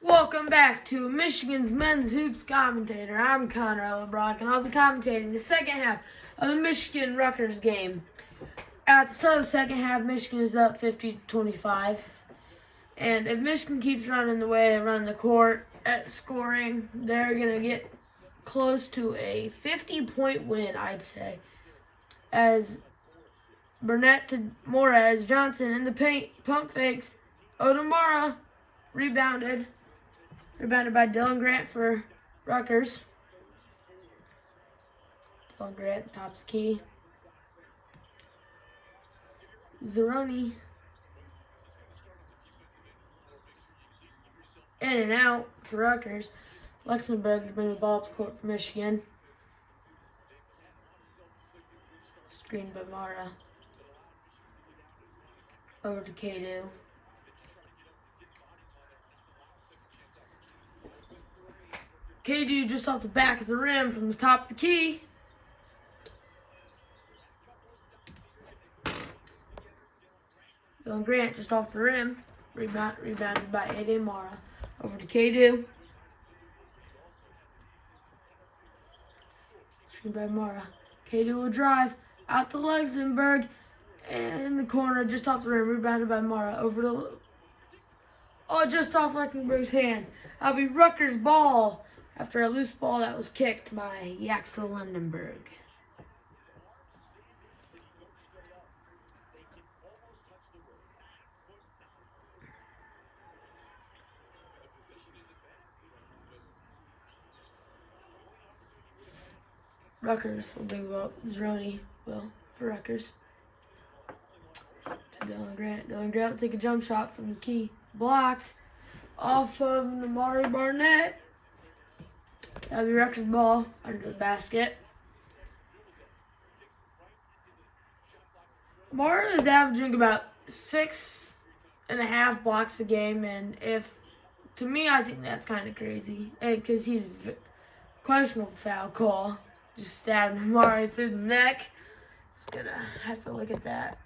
Welcome back to Michigan's Men's Hoops Commentator. I'm Connor LeBrock, and I'll be commentating the second half of the Michigan-Rutgers game. At the start of the second half, Michigan is up 50-25. And if Michigan keeps running the way they run the court at scoring, they're going to get close to a 50-point win, I'd say. As Burnett to Morez, Johnson in the paint, pump fakes, Odemara rebounded by Dylan Grant for Rutgers. Dylan Grant, top of the key. Zeroni. In and out for Rutgers. Luxembourg to bring the ball up the court for Michigan. Screen by Mara. Over to Kadu. Kadu just off the back of the rim from the top of the key. Dylan Grant just off the rim. Rebounded by Odemara. Over to Kadu. Screen by Mara. Kadu will drive out to Luxembourg. And in the corner, just off the rim. Rebounded by Mara. Over to... Oh, just off Luxembourg's hands. That'll be Rutgers' ball after a loose ball that was kicked by Yaxel Lundenberg. Rutgers will bring the ball. Zeroni will for Rutgers. To Dylan Grant. Dylan Grant will take a jump shot from the key. Blocked off of Namari Barnett. That'll be Rutgers' ball under the basket. Mara is averaging about 6.5 blocks a game, and to me, I think that's kind of crazy because he's questionable foul call. Just stabbed Mara through the neck. It's gonna have to look at that.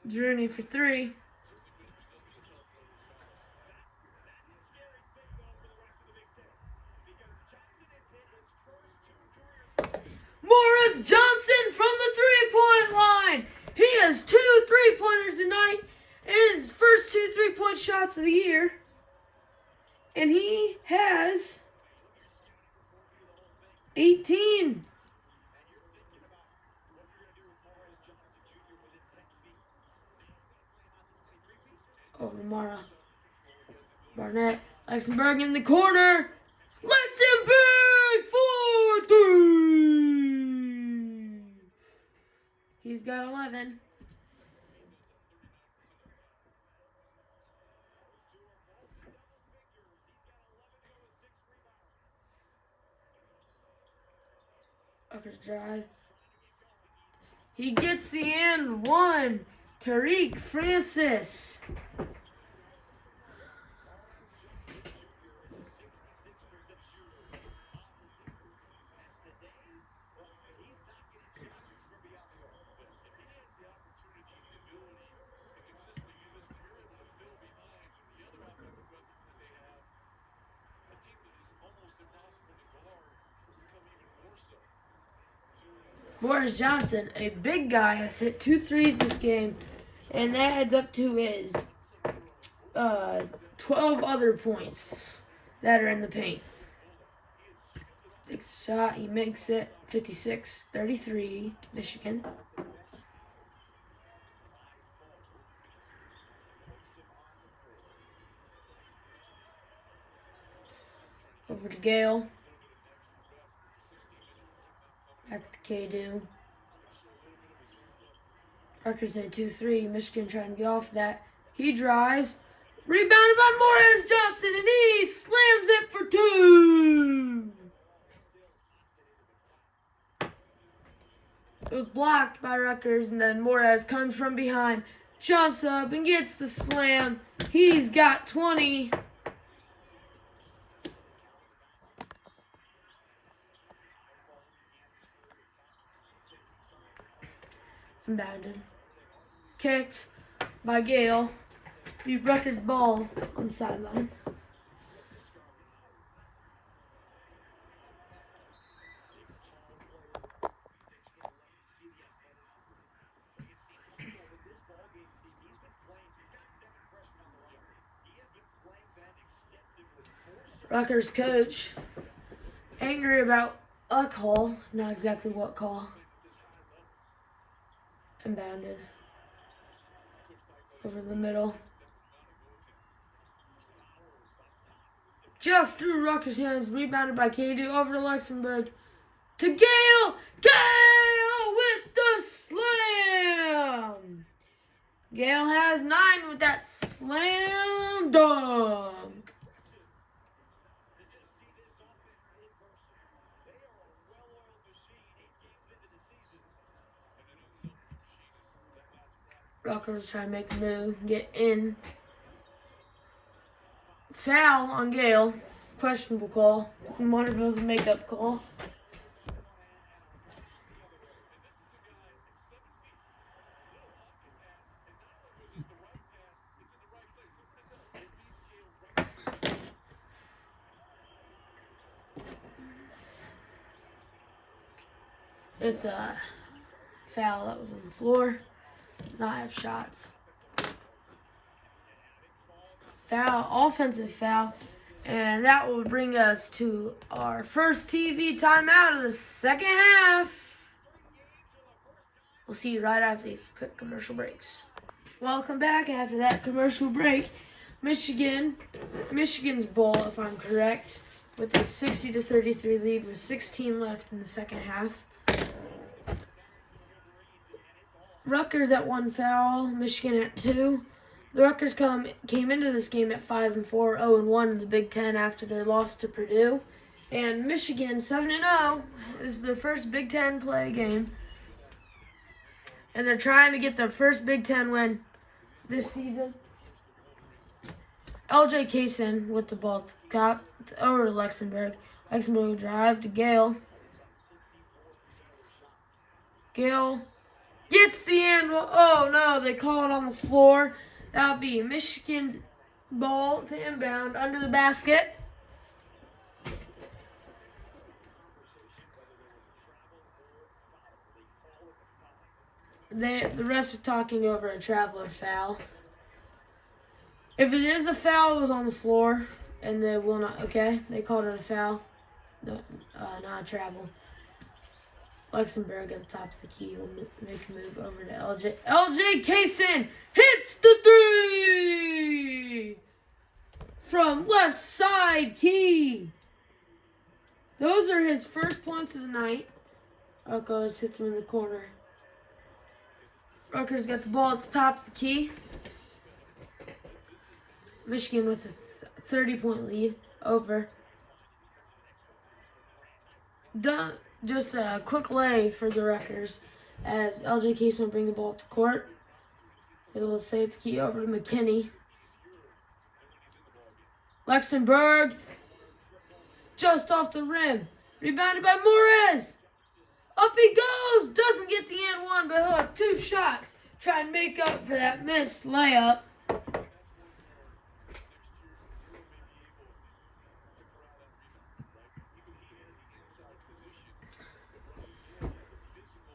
Journey for three. Morris Johnson from the three-point line. He has 2 3-pointers tonight and his first 2 3-point shots of the year. And he has 18. Over to Mara. Barnett. Luxembourg in the corner. Luxembourg for 3. He's got 11. Rutgers drive. He gets the and one. Tariq Francis. Morris Johnson, a big guy, has hit 2 threes this game, and that adds up to his 12 other points that are in the paint. Takes a shot, he makes it. 56-33, Michigan. Over to Gale. Back to Kadu. Rutgers hit 2-3. Michigan trying to get off of that. He drives. Rebounded by Morris Johnson, and he slams it for 2. It was blocked by Rutgers, and then Morez comes from behind, jumps up, and gets the slam. He's got 20. Inbounded. Kicked by Gale. The Rutgers ball on the sideline. Rutgers coach angry about a call, not exactly what call. Inbounded. Over the middle. Just through Rutgers' hands, rebounded by Katie over to Luxembourg. To Gale! Gale with the slam! Gale has 9 with that slam dunk. Rutgers trying to make a move, get in. Foul on Gale. Questionable call. I wonder if it was a makeup call. It's a foul that was on the floor. Not have shots. Foul, offensive foul. And that will bring us to our first TV timeout of the second half. We'll see you right after these quick commercial breaks. Welcome back after that commercial break. Michigan's ball, if I'm correct, with a 60-33 lead with 16 left in the second half. Rutgers at 1 foul, Michigan at 2. The Rutgers came into this game at 5-4, 0-1 in the Big Ten after their loss to Purdue. And Michigan, 7-0, is their first Big Ten play game. And they're trying to get their first Big Ten win this season. LJ Kaysen with the ball got over to Luxembourg. Luxembourg will drive to Gale. Gale gets the end. Oh no, they call it on the floor. That'll be Michigan's ball to inbound under the basket. The refs are talking over a traveler foul. If it is a foul, it was on the floor, and they will not. Okay, they called it a foul, not a travel. Luxembourg at the top of the key will make a move over to LJ. LJ Kaysen hits the 3 from left side key. Those are his first points of the night. Rutgers hits him in the corner. Rutgers got the ball at the top of the key. Michigan with a 30-point lead over. Just a quick lay for the Rutgers as LJ Case will bring the ball up to court. It will save the key over to McKinney. Luxembourg just off the rim. Rebounded by Morez. Up he goes. Doesn't get the and one, but he'll have 2 shots. Try and make up for that missed layup.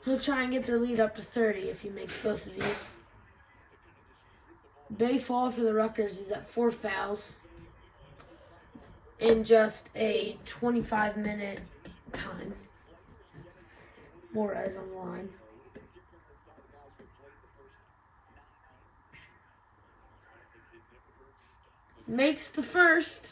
He'll try and get their lead up to 30 if he makes both of these. Bay fall for the Rutgers is at 4 fouls in just a 25-minute time. Morez on the line. Makes the first.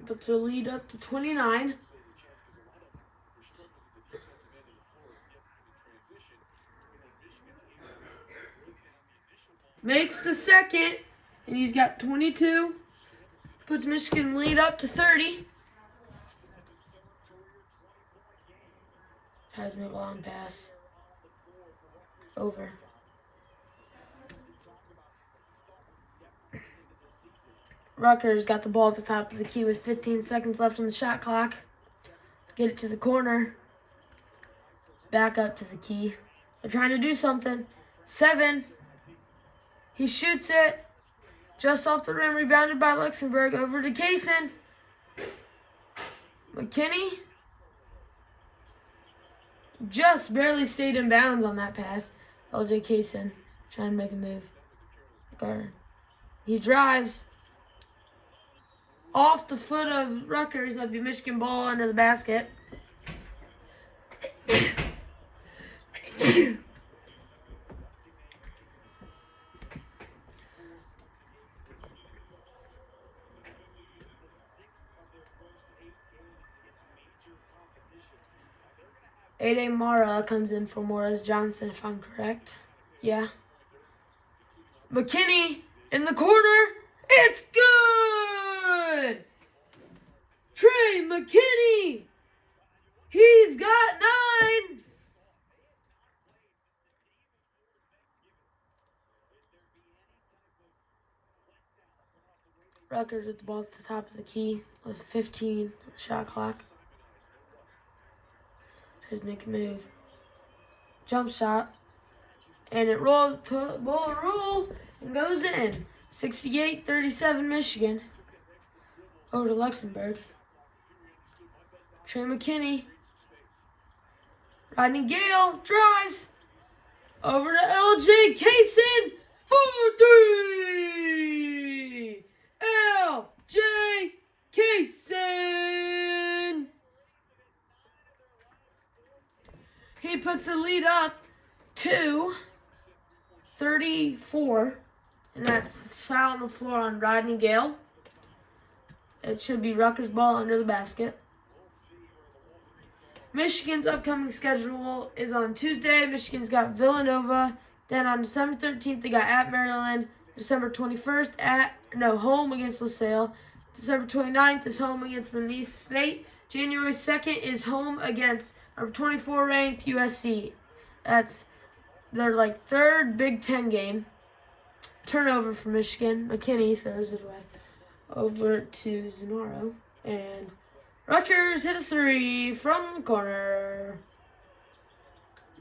But to lead up to 29. Makes the second, and he's got 22. Puts Michigan lead up to 30. Tries to make a long pass. Over. Rutgers got the ball at the top of the key with 15 seconds left on the shot clock. Get it to the corner. Back up to the key. They're trying to do something. 7. He shoots it. Just off the rim, rebounded by Luxembourg. Over to Kaysen. McKinney just barely stayed in bounds on that pass. LJ Kaysen trying to make a move. He drives off the foot of Rutgers. That'd be Michigan ball under the basket. 8A Mara comes in for Morris Johnson, if I'm correct. Yeah. McKinney in the corner. It's good! Trey McKinney. He's got 9. Rutgers with the ball at the top of the key with 15 shot clock. Tries to make a move. Jump shot. And it rolls to roll and goes in. 68-37 Michigan. Over to Luxembourg. Trey McKinney. Rodney Gale drives. Over to LJ Kaysen for 3. LJ Kaysen. He puts the lead up to 34. And that's foul on the floor on Rodney Gale. It should be Rutgers ball under the basket. Michigan's upcoming schedule is on Tuesday. Michigan's got Villanova. Then on December 13th, they got at Maryland. December 21st, home against LaSalle. December 29th is home against Michigan State. January 2nd is home against number 24 ranked USC. That's their third Big Ten game. Turnover for Michigan. McKinney throws it away over to Zanaro. And Rutgers hit a 3 from the corner.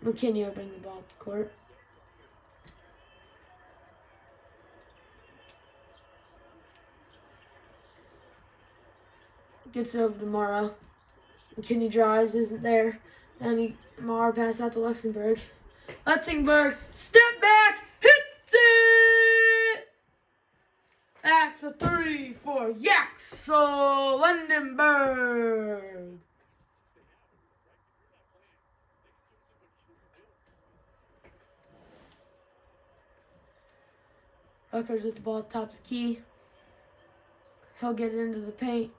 McKinney will bring the ball up the court. Gets it over to Mara. McKinney drives, isn't there. Then Mara pass out to Luxembourg. Luxembourg, step back, hits it! That's a 3 for Yaxel Lundenberg. Rutgers with the ball at the top of the key. He'll get it into the paint.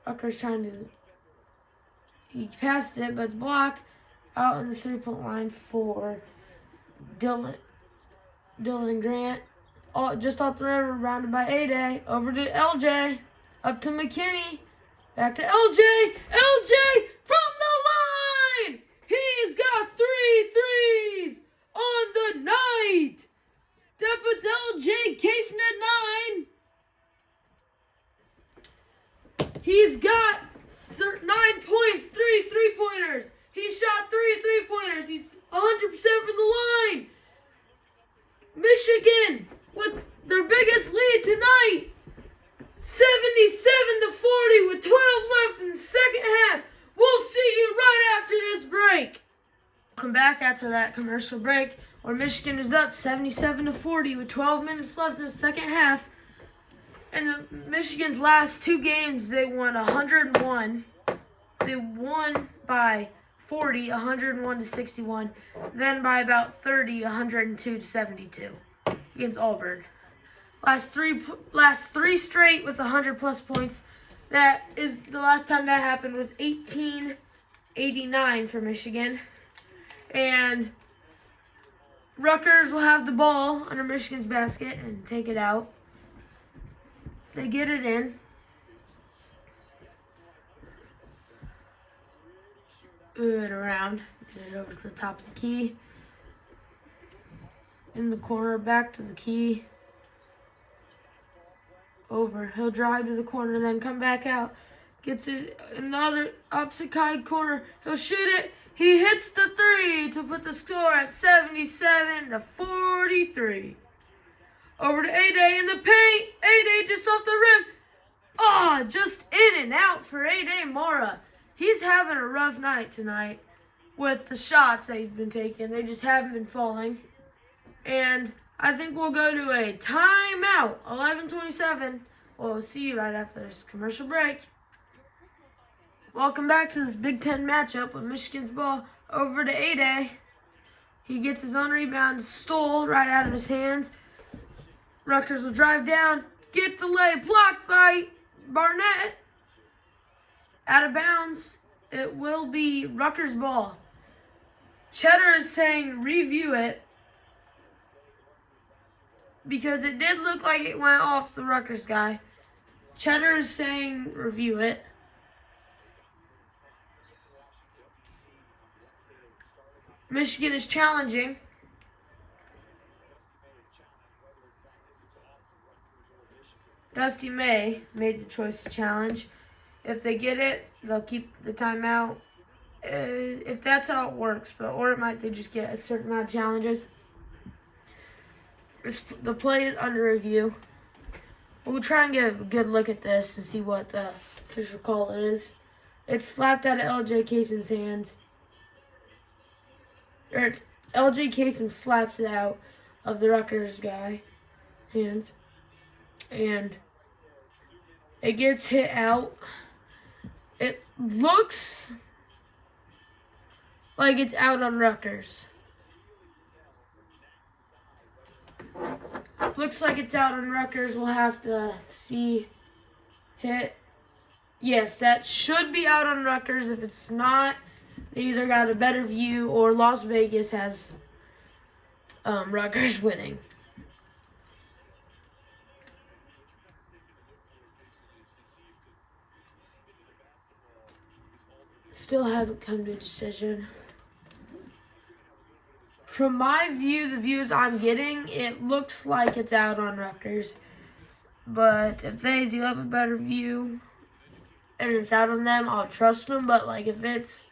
Rutgers trying to... He passed it, but it's blocked. Out in the three-point line for Dylan Grant. Just off the river, rounded by A-Day. Over to LJ. Up to McKinney. Back to LJ. LJ from the line! He's got 3 threes on the night! That puts LJ Kaysen at 9. He's got 9 points, 3 3-pointers. He shot 3 3-pointers. He's 100% from the line. Michigan with their biggest lead tonight. 77-40 with 12 left in the second half. We'll see you right after this break. Welcome back after that commercial break, where Michigan is up 77-40 with 12 minutes left in the second half. In Michigan's last 2 games, they won 101. They won by 40, 101-61. Then by about 30, 102-72 against Auburn. Last three straight with 100-plus points. That is the last time that happened was 1889 for Michigan. And Rutgers will have the ball under Michigan's basket and take it out. They get it in. Move it around. Get it over to the top of the key. In the corner, back to the key. Over. He'll drive to the corner, then come back out. Gets it another opposite side corner. He'll shoot it. He hits the three to put the score at 77-43. Over to A-Day in the paint. A-Day just off the rim. Just in and out for A-Day Mora. He's having a rough night tonight with the shots that he's been taking. They just haven't been falling. And I think we'll go to a timeout. 11:27. We'll see you right after this commercial break. Welcome back to this Big Ten matchup with Michigan's ball. Over to A-Day. He gets his own rebound, stole right out of his hands. Rutgers will drive down, get the lay, blocked by Barnett. Out of bounds. It will be Rutgers' ball. Cheddar is saying review it because it did look like it went off the Rutgers guy. Cheddar is saying review it. Michigan is challenging. Dusty May made the choice to challenge. If they get it, they'll keep the timeout. If that's how it works, or it might they just get a certain amount of challenges. The play is under review. We'll try and get a good look at this and see what the official call is. It's slapped out of LJ Cason's hands. LJ Cason slaps it out of the Rutgers guy hands. And it gets hit out. It looks like it's out on Rutgers. Looks like it's out on Rutgers. We'll have to see. Hit. Yes, that should be out on Rutgers. If it's not, they either got a better view or Las Vegas has Rutgers winning. Still haven't come to a decision. From my view, the views I'm getting, it looks like it's out on Rutgers. But if they do have a better view and it's out on them, I'll trust them. But like if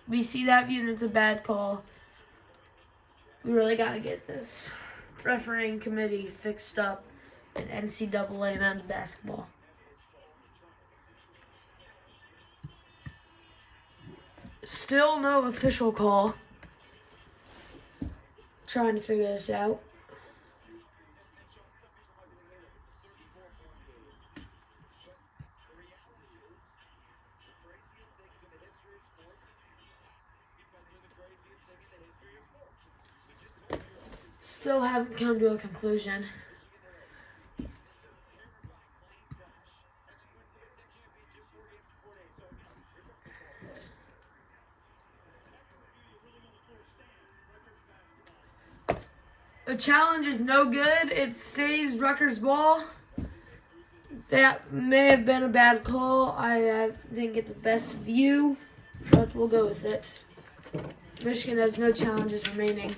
we see that view and it's a bad call, we really got to get this refereeing committee fixed up in NCAA men's basketball. Still no official call. Trying to figure this out. Still haven't come to a conclusion. The challenge is no good. It stays Rutgers ball. That may have been a bad call. I didn't get the best view, but we'll go with it. Michigan has no challenges remaining.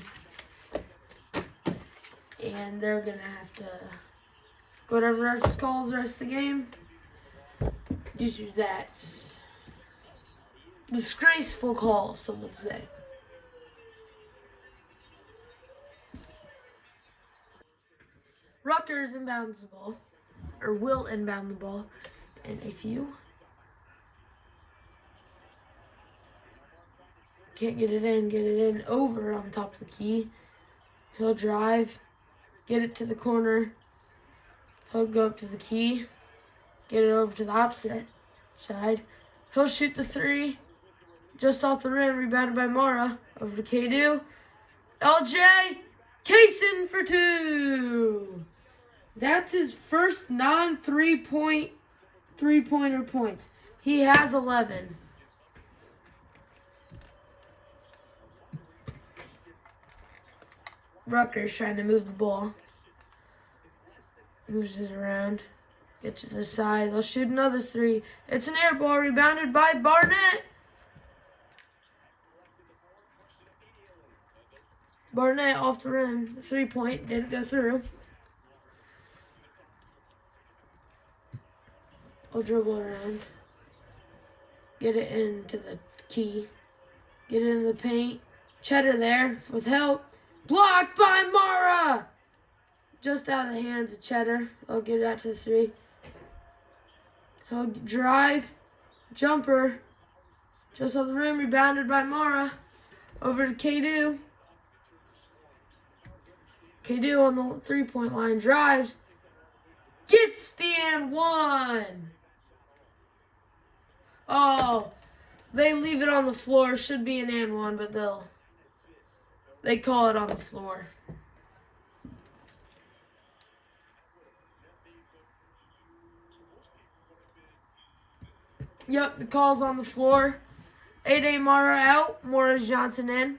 And they're going to have to go whatever refs calls the rest of the game due to that disgraceful call, some would say. Rutgers inbounds the ball, or will inbound the ball in a few. Can't get it in, over on top of the key. He'll drive, get it to the corner. He'll go up to the key, get it over to the opposite side. He'll shoot the three, just off the rim, rebounded by Mora. Over to K-Do. LJ Cason for two. That's his first non-three-pointer points. He has 11. Rutgers trying to move the ball. Moves it around. Gets to the side. They'll shoot another three. It's an air ball rebounded by Barnett. Barnett off the rim. The 3-point didn't go through. He'll dribble around. Get it into the key. Get it into the paint. Cheddar there with help. Blocked by Mara! Just out of the hands of Cheddar. He'll get it out to the 3. He'll drive. Jumper. Just off the rim. Rebounded by Mara. Over to Kadu. Kadu on the 3-point line. Drives. Gets the and 1. Oh, they leave it on the floor. Should be an and 1, but they call it on the floor. Yep, the call's on the floor. 8A Mara out. Morris Johnson in.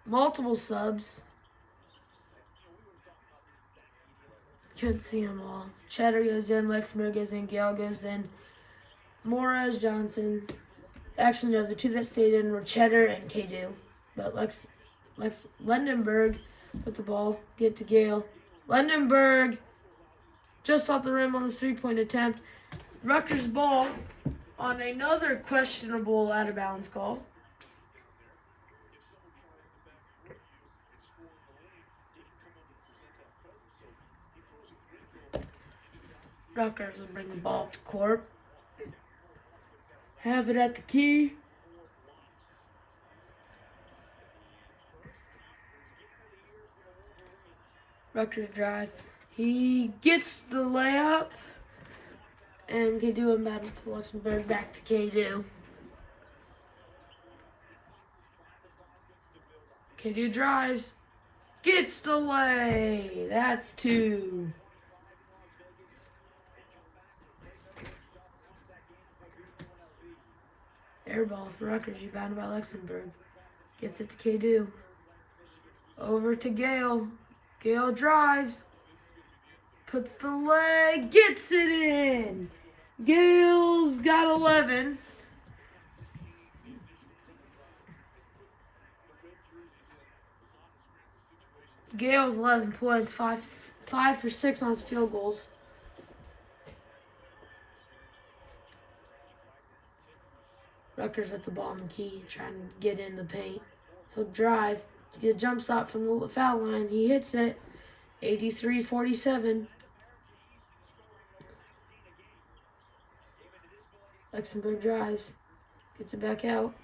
Multiple subs. Couldn't see them all. Cheddar goes in, Luxembourg goes in, Gale goes in. Morris Johnson. Actually, no, the two that stayed in were Cheddar and Kadu. But Lendenberg with the ball. Get to Gale. Lendenberg just off the rim on the 3-point attempt. Rutgers ball on another questionable out-of-bounds call. Rutgers will bring the ball up to court. Have it at the key. Rutgers drive. He gets the layup. And Kadu and battle to Luxembourg. Back to Kadu. Kadu drives. Gets the lay. That's 2. Air ball for Rutgers, rebounded by Luxembourg. Gets it to Kadu. Over to Gale. Gale drives. Puts the leg. Gets it in. Gale's got 11. Gale's 11 points. 5 for 6 on his field goals. Rutgers with the ball in the key, trying to get in the paint. He'll drive to get a jump shot from the foul line. He hits it. 83-47. Luxembourg drives. Gets it back out.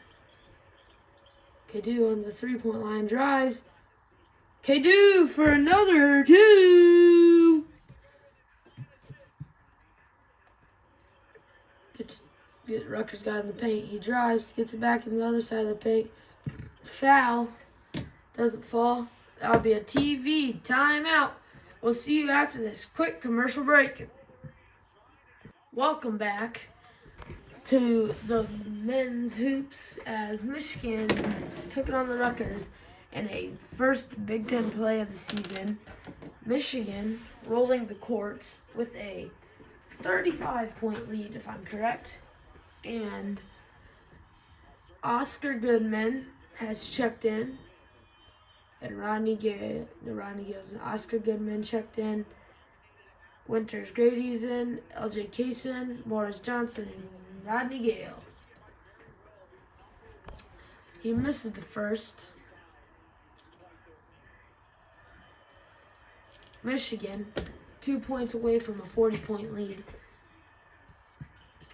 Kadu on the 3-point line drives. Kadu for another 2. Rutgers got in the paint. He drives, gets it back in the other side of the paint. Foul. Doesn't fall. That'll be a TV timeout. We'll see you after this quick commercial break. Welcome back to the men's hoops as Michigan took it on the Rutgers in a first Big Ten play of the season. Michigan rolling the court with a 35-point lead, if I'm correct. And Oscar Goodman has checked in. And Rodney Gales and Oscar Goodman checked in. Winters Grady's in. LJ Kaysen, Morris Johnson, and Rodney Gale. He misses the first. Michigan, 2 points away from a 40-point lead.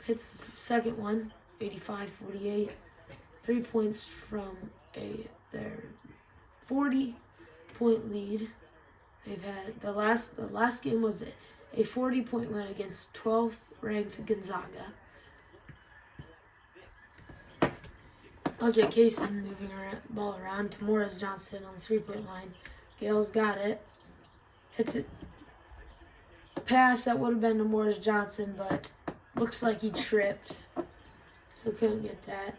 Hits the second one, 85-48. 3 points from their 40-point lead. They've had the last game was a 40-point win against 12th ranked Gonzaga. LJ Kaysen moving the ball around to Morris Johnson on the 3-point line. Gale's got it. Hits it. Pass that would have been to Morris Johnson, but looks like he tripped, so couldn't get that.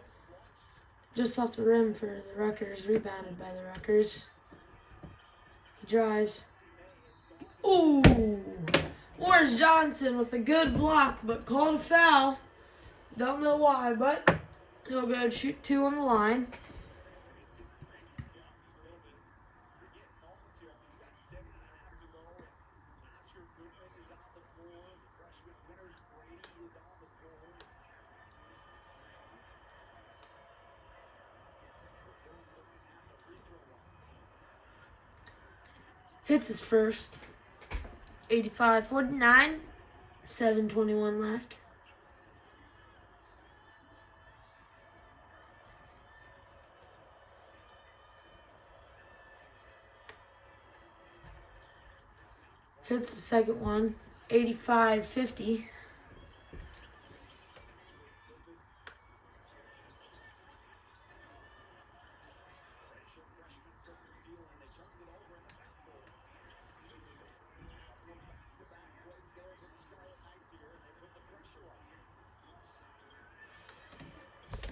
Just off the rim for the Rutgers, rebounded by the Rutgers. He drives. Ooh! Morris Johnson with a good block, but called a foul. Don't know why, but He'll go shoot 2 on the line. Hits his first. 85-49. 7:21 left. Hits the second one. 85-50.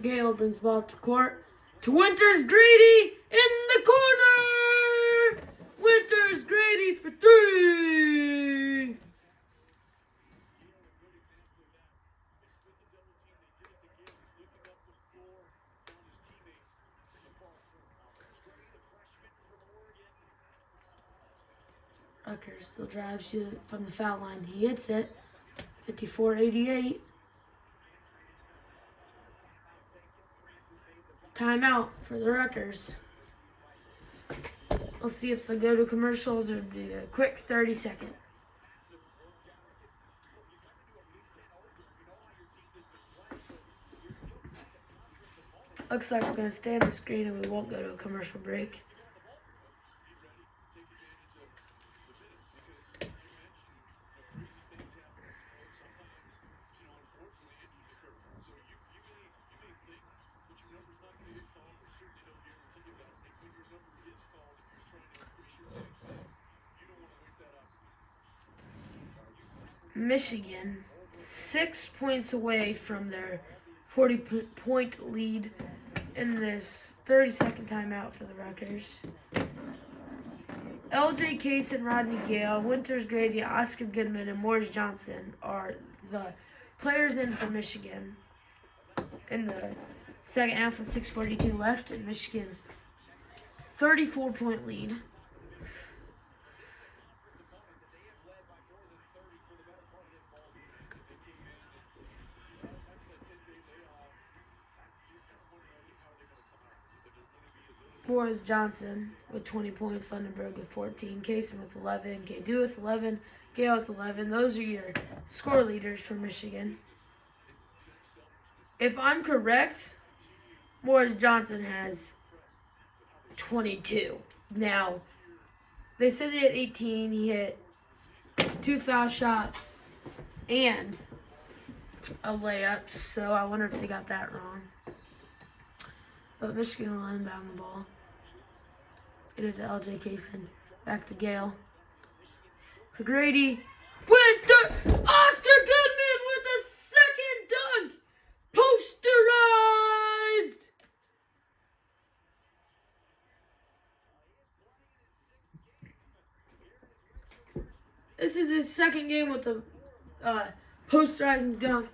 Gale brings the ball up to court. To Winters Grady in the corner! Winters Grady for 3! Rutgers still drives, shoots it from the foul line. He hits it. 54-88. Timeout for the Rutgers. We'll see if they go to commercials or do a quick 30-second. Looks like we're going to stay on the screen and we won't go to a commercial break. Michigan, 6 points away from their 40-point lead in this 30-second timeout for the Rutgers. LJ Case and Rodney Gale, Winters Grady, Oscar Goodman, and Morris Johnson are the players in for Michigan in the second half with 6:42 left in Michigan's 34-point lead. Morris Johnson with 20 points, Lundenberg with 14, Kaysen with 11, K-Du with 11, Gale with 11. Those are your score leaders for Michigan. If I'm correct, Morris Johnson has 22. Now, they said he had 18. He hit 2 foul shots and a layup, so I wonder if they got that wrong. But Michigan will inbound the ball. Get it to LJ Kaysen. Back to Gale. To Grady. Winter! Oscar Goodman with a second dunk! Posterized! This is his second game with the posterizing dunk.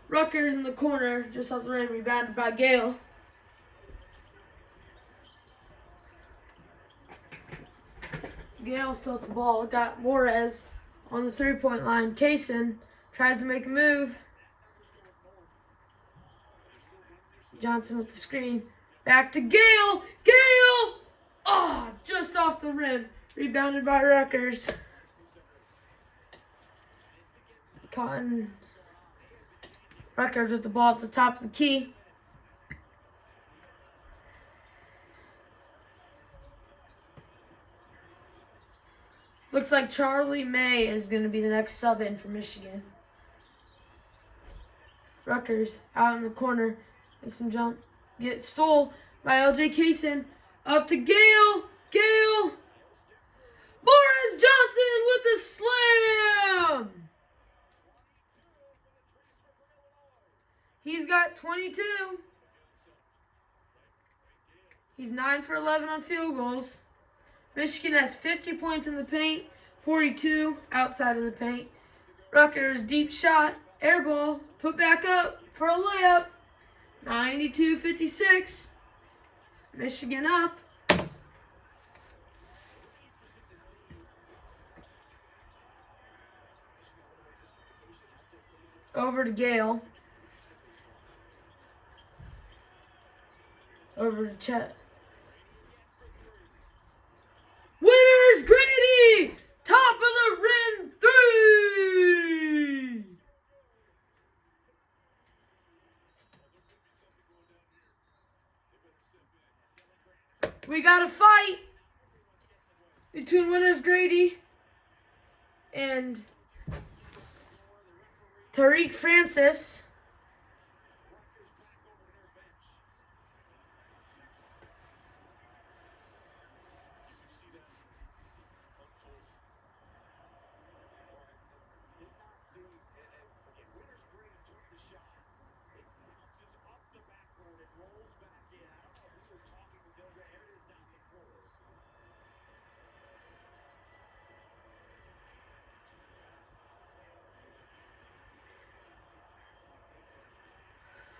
Rutgers in the corner, just off the rim, rebounded by Gale. Gale still at the ball. Got Morez on the 3-point line. Kaysen tries to make a move. Johnson with the screen. Back to Gale. Gale! Oh, just off the rim. Rebounded by Rutgers. Cotton. Rutgers with the ball at the top of the key. Looks like Charlie May is going to be the next sub in for Michigan. Rutgers out in the corner. Makes some jump. Get stole by LJ Kaysen. Up to Gale. Gale. Morris Johnson with the slam. He's got 22. He's 9 for 11 on field goals. Michigan has 50 points in the paint, 42 outside of the paint. Rutgers deep shot, air ball, put back up for a layup. 92-56. Michigan up. Over to Gale. Over to Chet. Winners, Grady! Top of the rim, 3! We got a fight between Winners Grady and Tariq Francis.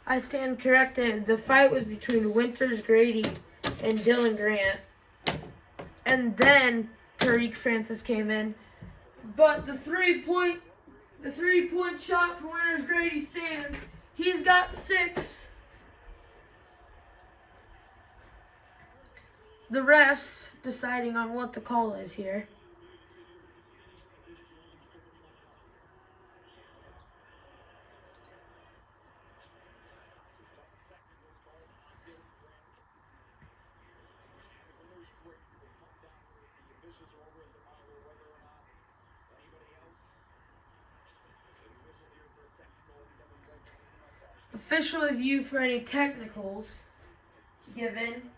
I stand corrected. The fight was between Winters Grady and Dylan Grant. And then Tariq Francis came in. But the three-point shot for Winters Grady stands. He's got 6. The refs deciding on what the call is here. Official review for any technicals given.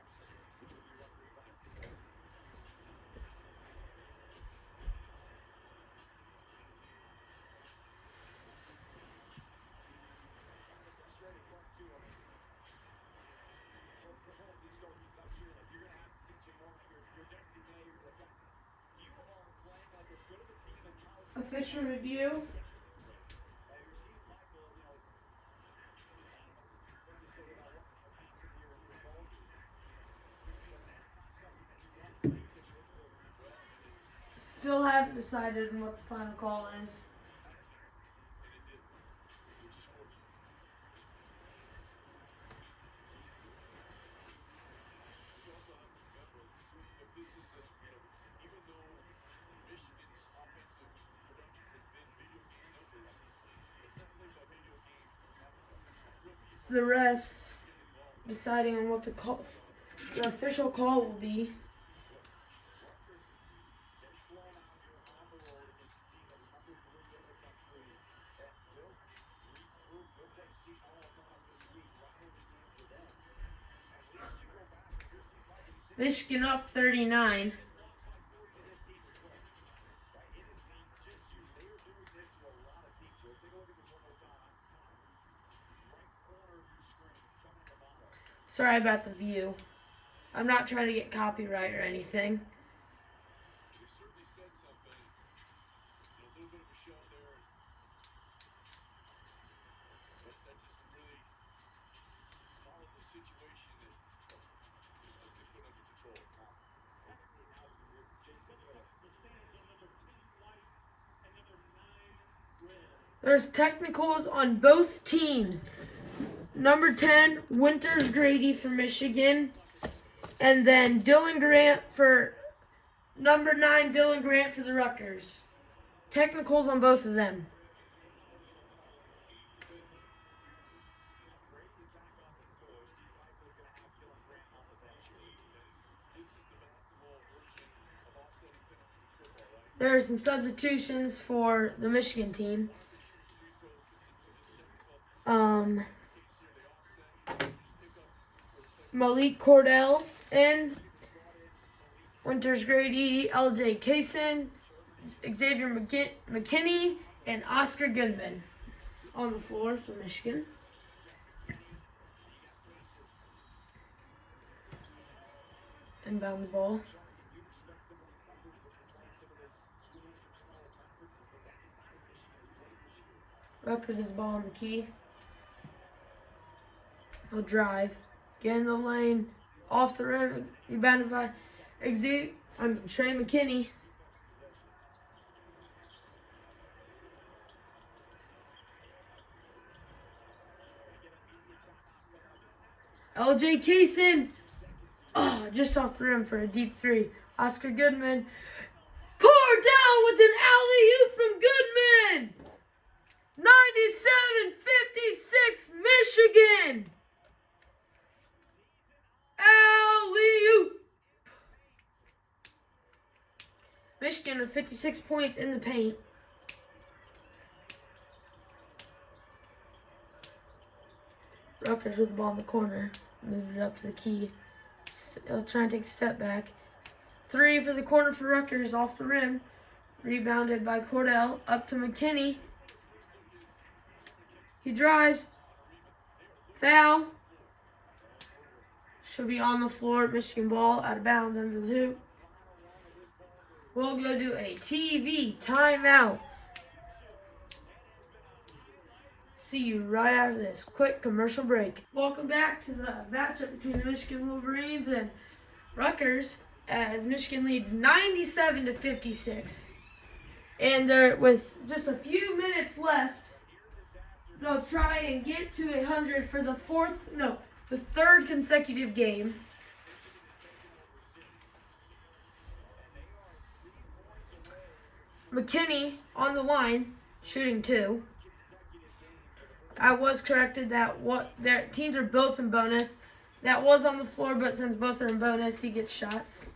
Official review. Still haven't decided on what the final call is. The refs deciding on what the official call will be. Michigan up 39. Sorry about the view. I'm not trying to get copyright or anything. There's technicals on both teams. Number 10, Winters Grady for Michigan. And then Dylan Grant for number 9, Dylan Grant for the Rutgers. Technicals on both of them. There are some substitutions for the Michigan team. Malik Cordell in. Winters Grady, LJ Kaysen, Xavier McKinney, and Oscar Goodman on the floor for Michigan. Inbound the ball. Rutgers has the ball on the key. He'll drive, get in the lane, off the rim, rebounded by Trey McKinney. LJ Kaysen, just off the rim for a deep three. Oscar Goodman, Cordell with an alley-oop from Goodman. 97-56 Michigan. Alley-oop. Michigan with 56 points in the paint. Rutgers with the ball in the corner. Moved it up to the key. He'll try and take a step back. Three for the corner for Rutgers, off the rim. Rebounded by Cordell. Up to McKinney. He drives. Foul. Should be on the floor. Michigan ball out of bounds under the hoop. We'll go do a TV timeout. See you right after this quick commercial break. Welcome back to the matchup between the Michigan Wolverines and Rutgers, as Michigan leads 97-56. And they're with just a few minutes left. They'll try and get to 100 for the third consecutive game. McKinney on the line, shooting two. I was corrected that their teams are both in bonus. That was on the floor, but since both are in bonus, he gets shots.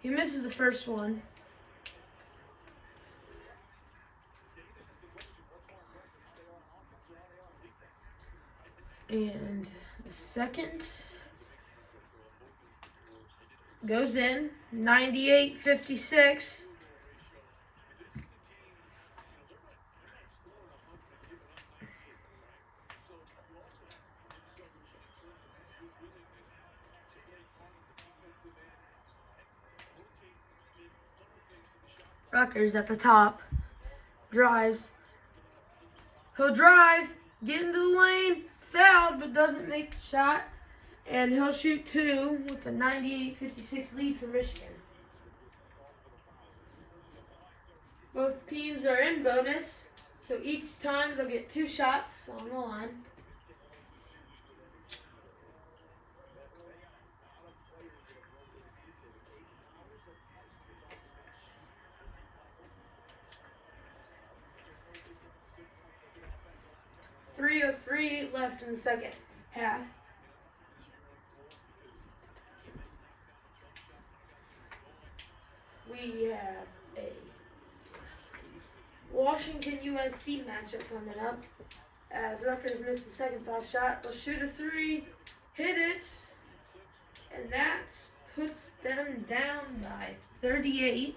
He misses the first one. And the second goes in, 98-56. Rutgers at the top, drives. He'll drive, get into the lane, fouled, but doesn't make the shot. And he'll shoot two with a 98-56 lead for Michigan. Both teams are in bonus, so each time they'll get two shots on the line. .303 left in the second half. We have a Washington USC matchup coming up, as Rutgers missed the second foul shot. They'll shoot a three, hit it, and that puts them down by 38.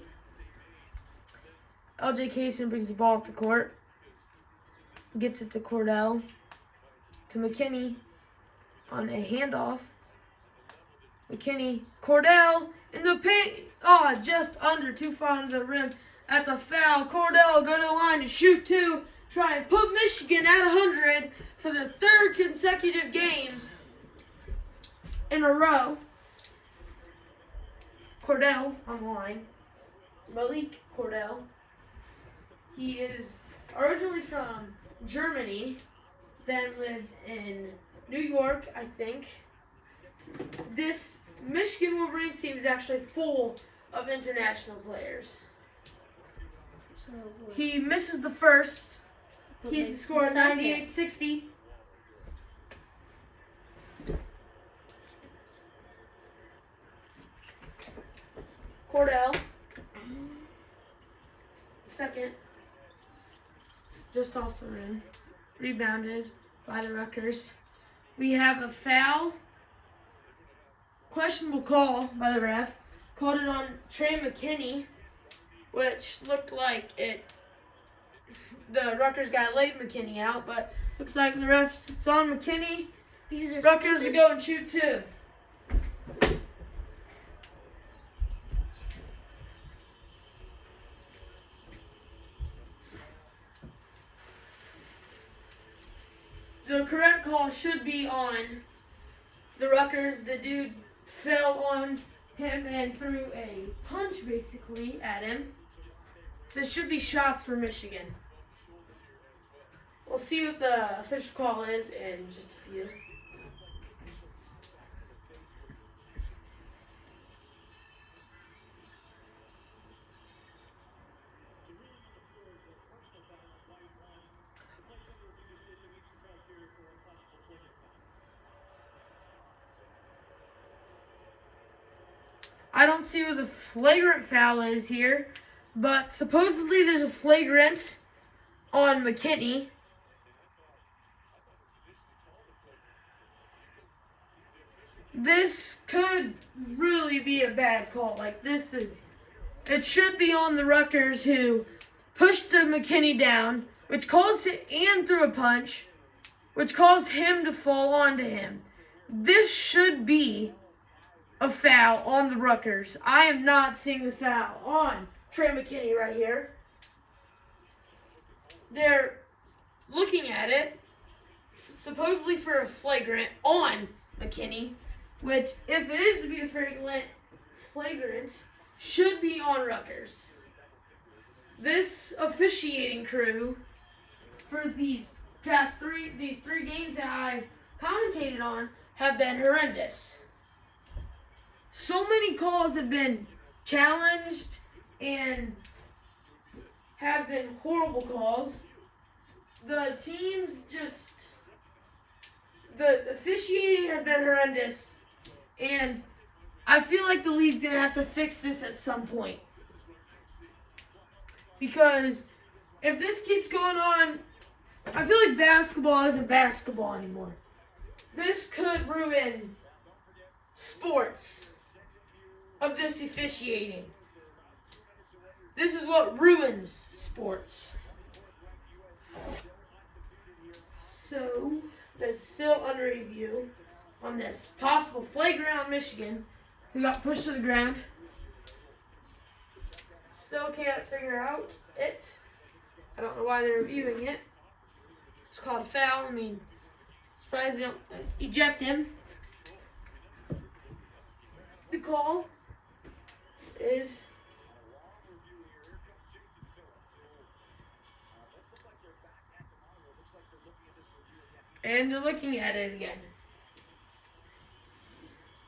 LJ Kaysen brings the ball up the court. Gets it to Cordell, to McKinney on a handoff. McKinney, Cordell in the paint. Just under, too far under the rim. That's a foul. Cordell will go to the line and shoot two. Try and put Michigan at 100 for the third consecutive game in a row. Cordell on the line. Malik Cordell. He is originally from Germany, then lived in New York, I think. This Michigan Wolverines team is actually full of international players. He misses the first. He scored 98-60. Cordell. Second. Just off the rim. Rebounded by the Rutgers. We have a foul. Questionable call by the ref. Called it on Trey McKinney, which looked like the Rutgers guy laid McKinney out, but looks like the refs, it's on McKinney. Rutgers will go and shoot two. the correct call should be on the Rutgers. The dude fell on him and threw a punch basically at him. This should be shots for Michigan. We'll see what the official call is in just a few. I don't see where the flagrant foul is here, but supposedly there's a flagrant on McKinney. This could really be a bad call. It should be on the Rutgers who pushed the McKinney down, which caused it and threw a punch, which caused him to fall onto him. This should be a foul on the Rutgers. I am not seeing the foul on Trey McKinney right here. They're looking at it, supposedly for a flagrant on McKinney, which, if it is to be a flagrant, should be on Rutgers. This officiating crew for these three games that I've commentated on have been horrendous. So many calls have been challenged and have been horrible calls. The officiating has been horrendous, and I feel like the league's going to have to fix this at some point. Because if this keeps going on, I feel like basketball isn't basketball anymore. This could ruin sports of this officiating. This is what ruins sports. So, that's still under review on this possible flagrant on Michigan, who got pushed to the ground. Still can't figure out it. I don't know why they're reviewing it. It's called a foul. I mean, surprised they don't eject him. The call is and they're looking at it again.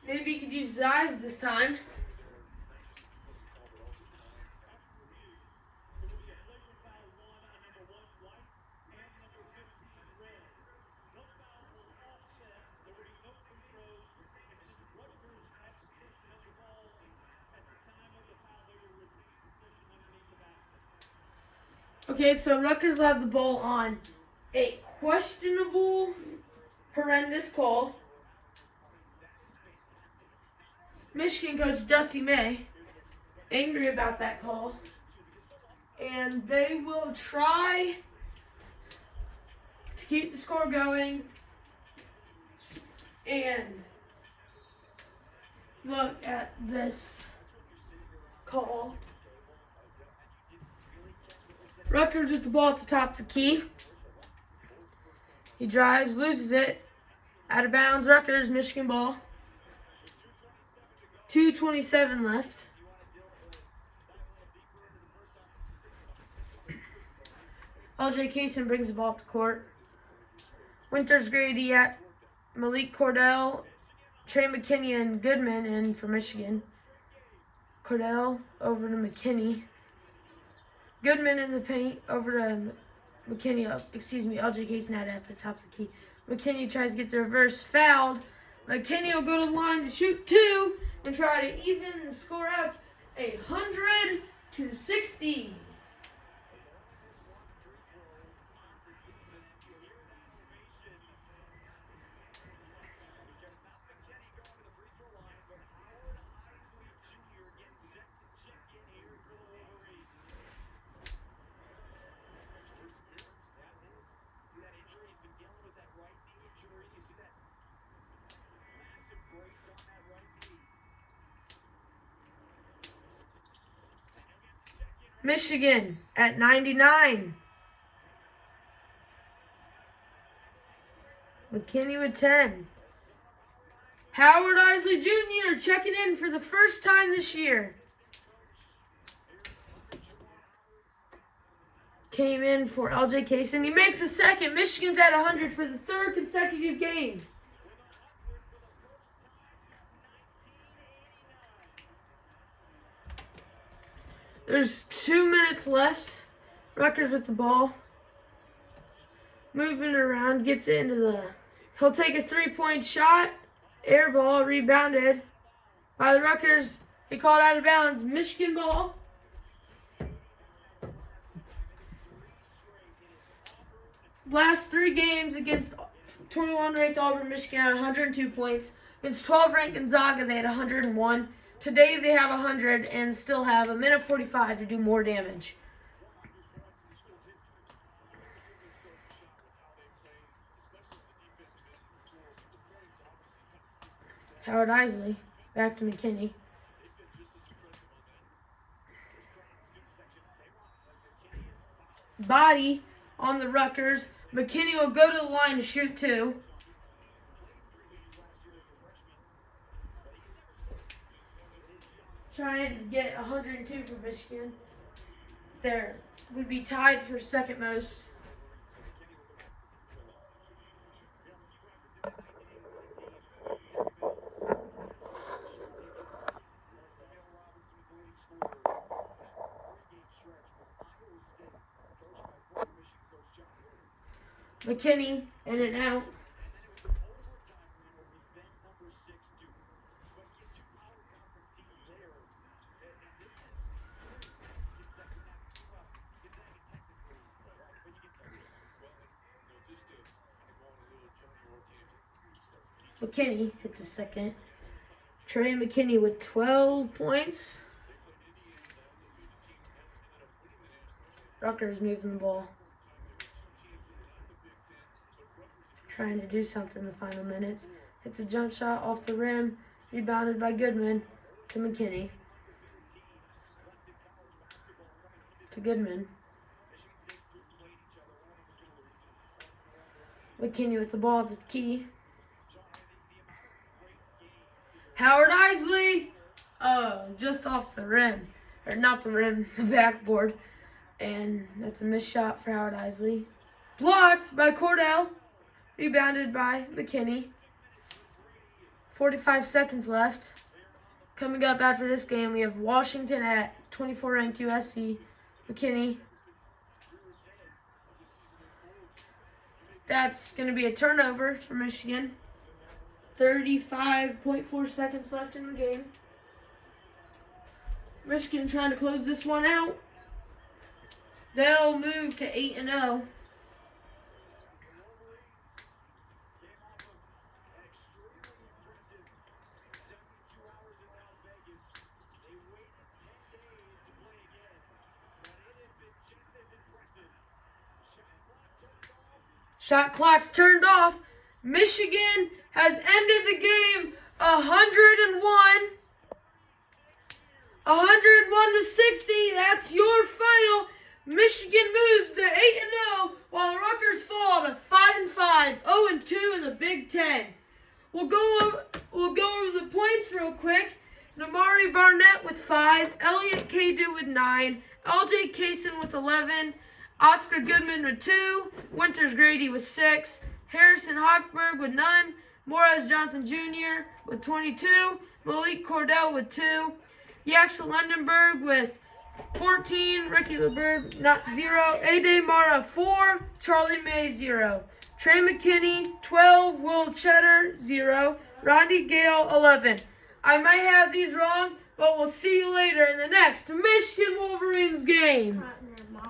Maybe he could use his eyes this time. Okay, so Rutgers will have the ball on a questionable, horrendous call. Michigan coach Dusty May, angry about that call. And they will try to keep the score going and look at this call. Rutgers with the ball at the top of the key. He drives, loses it. Out of bounds, Rutgers, Michigan ball. 2:27 left. LJ Kaysen brings the ball up to court. Winters, Grady at Malik Cordell, Trey McKinney, and Goodman in for Michigan. Cordell over to McKinney. Goodman in the paint over to McKinney. LJ Kaysen had it at the top of the key. McKinney tries to get the reverse, fouled. McKinney will go to the line to shoot two and try to even the score up 100-60. Michigan at 99. McKinney with 10. Howard Isley Jr. checking in for the first time this year. Came in for LJ Kaysen. He makes a second. Michigan's at 100 for the third consecutive game. There's 2 minutes left. Rutgers with the ball. Moving around, gets it into the... He'll take a 3-point shot. Air ball, rebounded by the Rutgers. He called out of bounds. Michigan ball. Last 3 games against 21 ranked Auburn, Michigan had 102 points. Against 12 ranked Gonzaga, they had 101. Today they have 100 and still have a minute 45 to do more damage. Howard Isley, back to McKinney. Body on the Rutgers. McKinney will go to the line to shoot 2. Trying to get 102 for Michigan. There would be tied for second most. McKinney in and out. McKinney hits a second. Trey McKinney with 12 points. Rutgers moving the ball. Trying to do something in the final minutes. Hits a jump shot off the rim. Rebounded by Goodman to McKinney. To Goodman. McKinney with the ball to the key. Howard Isley. Oh, just off the rim. Or not the rim, the backboard. And that's a missed shot for Howard Isley. Blocked by Cordell. Rebounded by McKinney. 45 seconds left. Coming up after this game, we have Washington at 24 ranked USC. McKinney. That's going to be a turnover for Michigan. 35.4 seconds left in the game. Michigan trying to close this one out. They'll move to 8-0. Shot clock's turned off. Michigan has ended the game 101. 101 to 60. That's your final. Michigan moves to 8-0 while the Rutgers fall to 5-5, 0-2 in the Big Ten. We'll go over the points real quick. Namari Barnett with 5, Elliott Kadu with 9, LJ Kaysen with 11, Oscar Goodman with 2, Winters Grady with 6, Harrison Hochberg with none, Morez Johnson Jr. with 22, Malik Cordell with 2, Yaxel Lundenberg with 14, Ricky LeBerg, 0, Ade Mara 4, Charlie May 0, Trey McKinney 12, Will Cheddar 0, Rodney Gale 11. I might have these wrong, but we'll see you later in the next Michigan Wolverines game.